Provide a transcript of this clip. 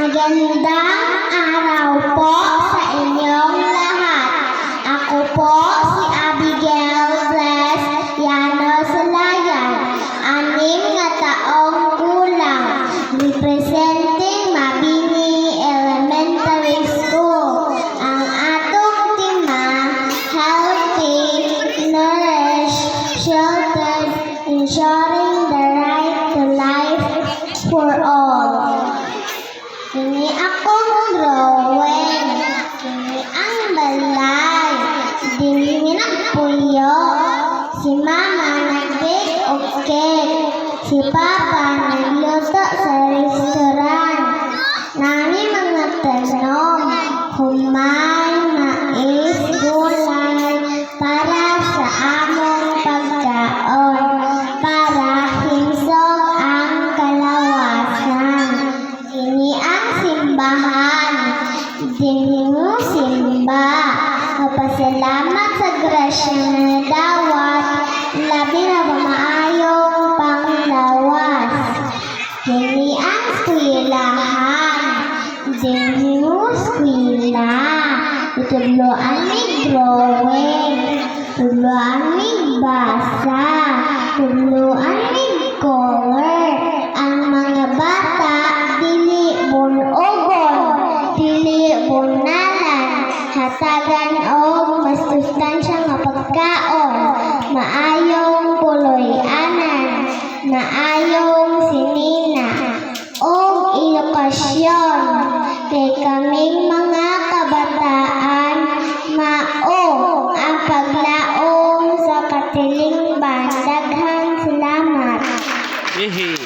Magandang araw po sa inyong lahat. Ako po si Abigail Bless Llanos Layan, 6 na taong gulang, representing Mabini Elementary School. Ang atong tema, healthy, nourished, sheltered, ensuring the right to life for all. Kini akong drawing, kini ang balay, dili nagpuyo. Si mama nag-bake og cake, si papa nagluto sa restaurant. Nami mga tanom, humay, mais, gulay, para sa among pagkaon, para himsog ang kalawasan. Kini ang simbahan, dili mo simba. Kapasalamat sa grasya na dawat, labi na ba maayong panglawas. Kini ang eskwelahan, dili mo eskwela. Tutudloan ni drawing, tutudloan ni basa, tutudloan ni color. Ang mga bata dili bunogon, dili bunalan, hatagan og mas sustansya nga pagkaon, maayong kuloy-anan, maayong sinina, og edukasyon. Kay kaming mga kabataan, mao ang paglaom sa katilingban. Daghang salamat. Eat,